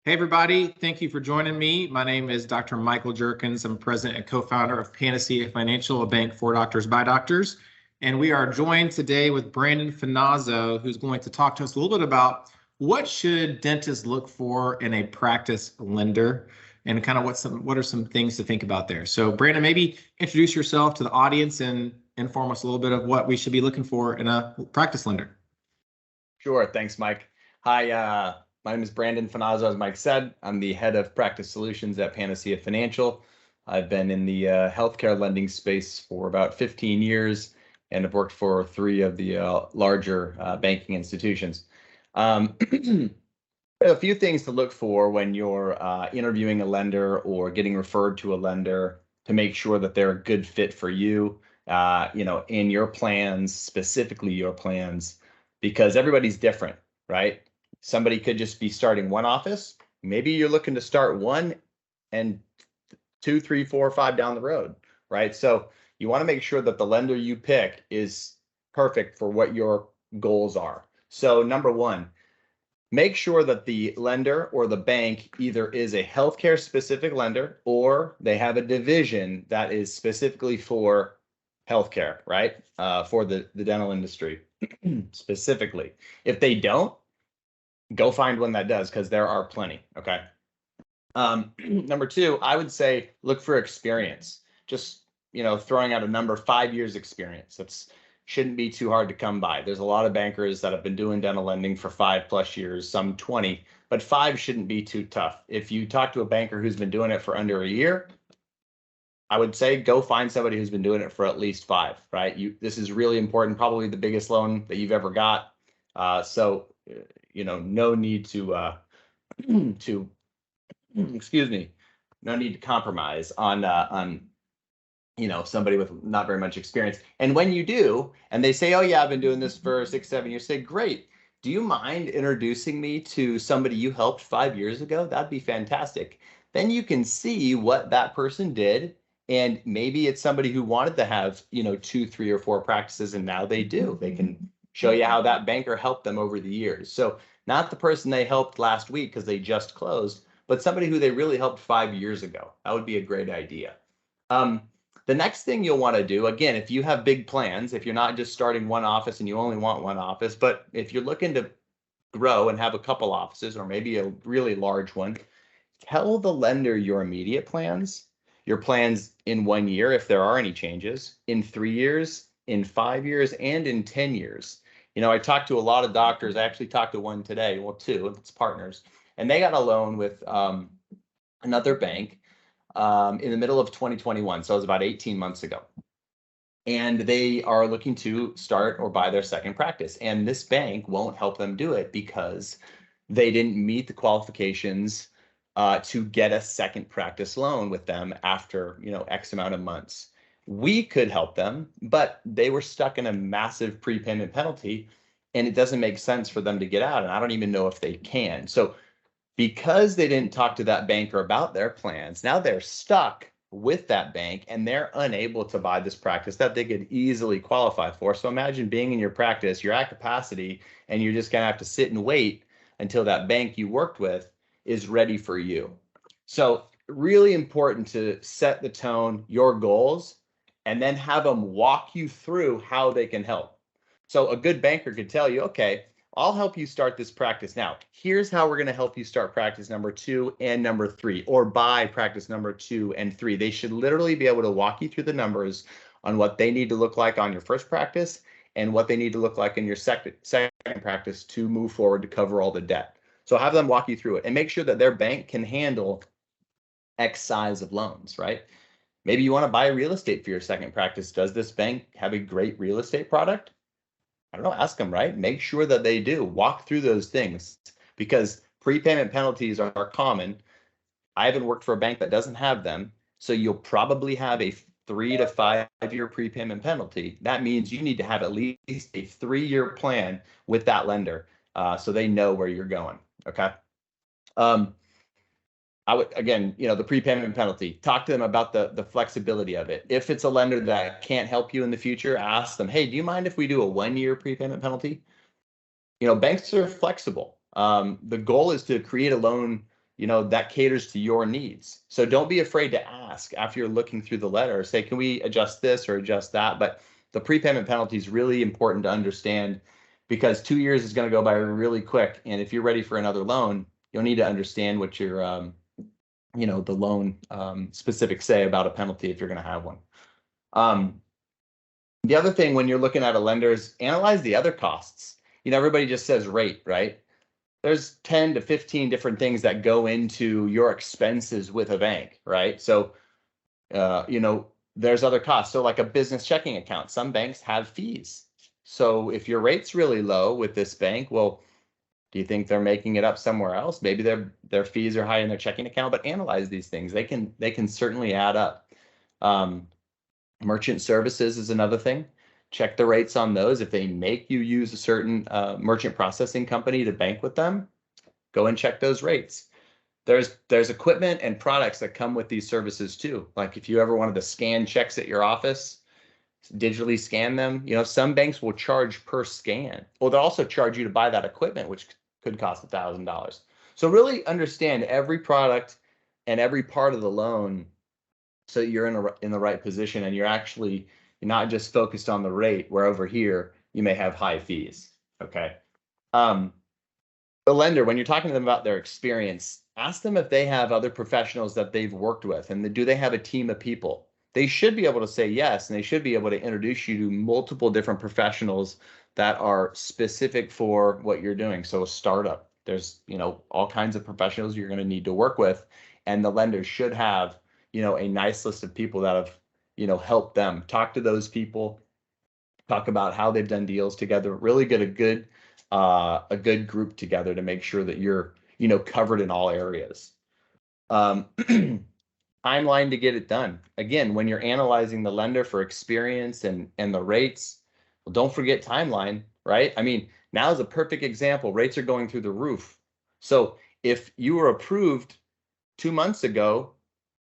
Hey, everybody. Thank you for joining me. My name is Dr. Michael Jerkins. I'm president and co-founder of Panacea Financial, a bank for doctors by doctors. And we are joined today with Brandon Finazzo, who's going to talk to us a little bit about what should dentists look for in a practice lender and kind of what are some things to think about there. So Brandon, maybe introduce yourself to the audience and inform us a little bit of what we should be looking for in a practice lender. Sure. Thanks, Mike. Hi, my name is Brandon Finazzo. As Mike said, I'm the head of practice solutions at Panacea Financial. I've been in the healthcare lending space for about 15 years and have worked for three of the larger banking institutions. A few things to look for when you're interviewing a lender or getting referred to a lender to make sure that they're a good fit for you, in your plans, specifically your plans, because everybody's different, right? Somebody could just be starting one office. Maybe you're looking to start one and 2, 3, 4, 5 down the road, right? So you want to make sure that the lender you pick is perfect for what your goals are. So number one, make sure that the lender or the bank either is a healthcare specific lender or they have a division that is specifically for healthcare, right? For the dental industry specifically. If they don't, go find one that does, because there are plenty. Okay. Number two, I would say look for experience. Just throwing out a number, 5 years experience. That's shouldn't be too hard to come by. There's a lot of bankers that have been doing dental lending for 5+ years, some 20, but 5 shouldn't be too tough. If you talk to a banker who's been doing it for under a year, I would say go find somebody who's been doing it for at least 5, right? This is really important, probably the biggest loan that you've ever got. No need to excuse me, no need to compromise on somebody with not very much experience. And when you do, and they say, oh yeah, I've been doing this for 6, 7 years, say, great. Do you mind introducing me to somebody you helped 5 years ago? That'd be fantastic. Then you can see what that person did. And maybe it's somebody who wanted to have, 2, 3, or 4 practices, and now they do. They can show you how that banker helped them over the years. So not the person they helped last week because they just closed, but somebody who they really helped 5 years ago. That would be a great idea. The next thing you'll want to do, again, if you have big plans, if you're not just starting one office and you only want one office, but if you're looking to grow and have a couple offices or maybe a really large one, tell the lender your immediate plans, your plans in 1 year, if there are any changes, in 3 years, in 5 years, and in 10 years. I talked to a lot of doctors. I actually talked to one today, well, 2, it's partners, and they got a loan with another bank in the middle of 2021. So it was about 18 months ago. And they are looking to start or buy their second practice. And this bank won't help them do it because they didn't meet the qualifications to get a second practice loan with them after, X amount of months. We could help them, but they were stuck in a massive prepayment penalty, and it doesn't make sense for them to get out. And I don't even know if they can. So because they didn't talk to that banker about their plans, now they're stuck with that bank and they're unable to buy this practice that they could easily qualify for. So imagine being in your practice, you're at capacity, and you're just going to have to sit and wait until that bank you worked with is ready for you. So really important to set the tone, your goals, and then have them walk you through how they can help. So a good banker could tell you, okay, I'll help you start this practice now. Here's how we're going to help you start practice number 2 and number 3, or buy practice number 2 and 3. They should literally be able to walk you through the numbers on what they need to look like on your first practice and what they need to look like in your second practice to move forward to cover all the debt. So have them walk you through it and make sure that their bank can handle X size of loans, right? Maybe you want to buy real estate for your second practice. Does this bank have a great real estate product? I don't know, ask them, right? Make sure that they do. Walk through those things, because prepayment penalties are common. I haven't worked for a bank that doesn't have them. So you'll probably have a 3 to 5 year prepayment penalty. That means you need to have at least a 3-year plan with that lender so they know where you're going. Okay. I would, again, the prepayment penalty, talk to them about the flexibility of it. If it's a lender that can't help you in the future, ask them, hey, do you mind if we do a 1-year prepayment penalty? Banks are flexible. The goal is to create a loan that caters to your needs. So don't be afraid to ask after you're looking through the letter. Say, can we adjust this or adjust that? But the prepayment penalty is really important to understand, because 2 years is going to go by really quick. And if you're ready for another loan, you'll need to understand what your, the loan specifics say about a penalty if you're going to have one. The other thing when you're looking at a lender is analyze the other costs. Everybody just says rate, right? There's 10 to 15 different things that go into your expenses with a bank, right? So, there's other costs. So like a business checking account, some banks have fees. So if your rate's really low with this bank, well, do you think they're making it up somewhere else? Maybe their fees are high in their checking account, but analyze these things. They can certainly add up. Merchant services is another thing. Check the rates on those. If they make you use a certain merchant processing company to bank with them, go and check those rates. There's equipment and products that come with these services too. Like if you ever wanted to scan checks at your office, digitally scan them, some banks will charge per scan. Well, they'll also charge you to buy that equipment, which could cost $1,000. So really understand every product and every part of the loan so you're in the right position, and you're not just focused on the rate, where over here you may have high fees. Okay. The lender, when you're talking to them about their experience, ask them if they have other professionals that they've worked with, and do they have a team of people? They should be able to say yes, and they should be able to introduce you to multiple different professionals that are specific for what you're doing. So a startup, there's all kinds of professionals you're going to need to work with, and the lender should have a nice list of people that have helped them. Talk to those people, talk about how they've done deals together, really get a good group together to make sure that you're covered in all areas. Timeline to get it done. Again, when you're analyzing the lender for experience and the rates, well, don't forget timeline, right? I mean, now is a perfect example. Rates are going through the roof. So if you were approved 2 months ago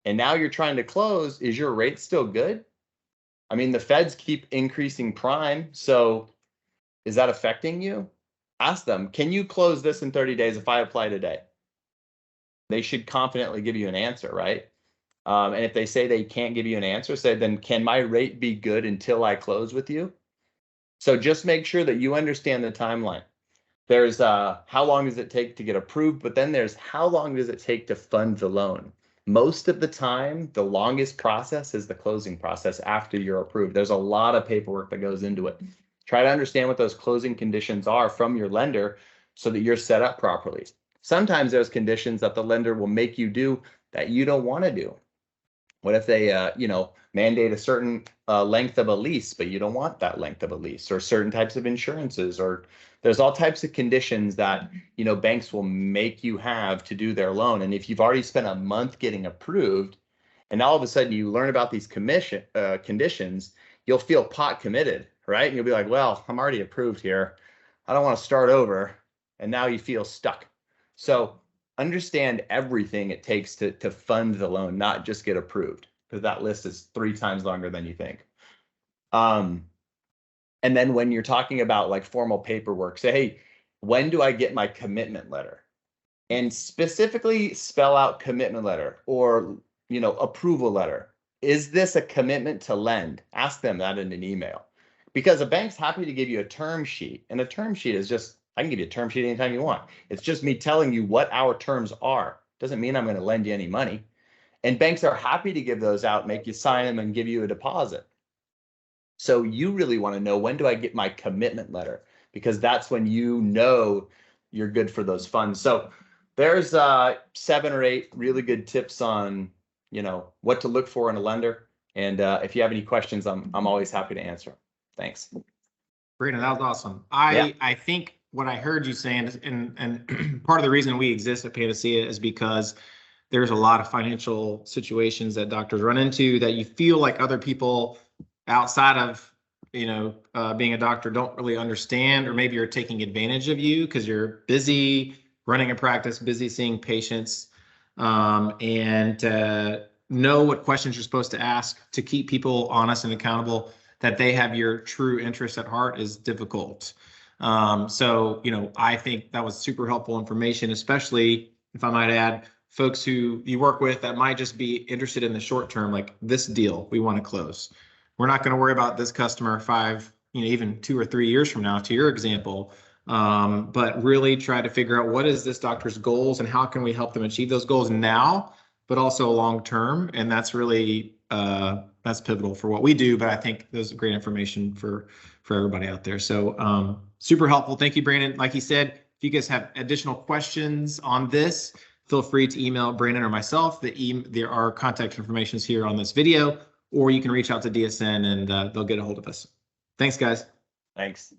and now you're trying to close, is your rate still good? I mean, the feds keep increasing prime. So is that affecting you? Ask them, can you close this in 30 days if I apply today? They should confidently give you an answer, right? And if they say they can't give you an answer, say, then can my rate be good until I close with you? So just make sure that you understand the timeline. There's how long does it take to get approved, but then there's how long does it take to fund the loan? Most of the time, the longest process is the closing process after you're approved. There's a lot of paperwork that goes into it. Try to understand what those closing conditions are from your lender so that you're set up properly. Sometimes there's conditions that the lender will make you do that you don't want to do. What if they, mandate a certain length of a lease, but you don't want that length of a lease, or certain types of insurances, or there's all types of conditions that, banks will make you have to do their loan. And if you've already spent a month getting approved, and all of a sudden you learn about these conditions, you'll feel pot committed, right? And you'll be like, well, I'm already approved here. I don't want to start over. And now you feel stuck. So understand everything it takes to fund the loan, not just get approved, because that list is 3 times longer than you think. And then when you're talking about like formal paperwork, say, hey, when do I get my commitment letter? And specifically spell out commitment letter or, approval letter. Is this a commitment to lend? Ask them that in an email, because a bank's happy to give you a term sheet, and a term sheet is just, I can give you a term sheet anytime you want. It's just me telling you what our terms are. Doesn't mean I'm going to lend you any money. And banks are happy to give those out, make you sign them and give you a deposit. So you really want to know, when do I get my commitment letter? Because that's when you're good for those funds. So there's 7 or 8 really good tips on, what to look for in a lender. And if you have any questions, I'm always happy to answer. Thanks. Brandon, that was awesome. I think what I heard you saying is, and part of the reason we exist at Panacea is because there's a lot of financial situations that doctors run into that you feel like other people outside of, being a doctor don't really understand, or maybe you're taking advantage of you because you're busy running a practice, busy seeing patients, and know what questions you're supposed to ask to keep people honest and accountable, that they have your true interest at heart, is difficult. So, I think that was super helpful information, especially, if I might add, folks who you work with that might just be interested in the short term, like this deal we want to close. We're not going to worry about this customer 5, even 2 or 3 years from now, to your example, but really try to figure out what is this doctor's goals and how can we help them achieve those goals now, but also long term. And that's really that's pivotal for what we do. But I think there's great information for everybody out there. So super helpful. Thank you, Brandon. Like he said, if you guys have additional questions on this, feel free to email Brandon or myself. There are contact information here on this video, or you can reach out to DSN and they'll get a hold of us. Thanks, guys. Thanks.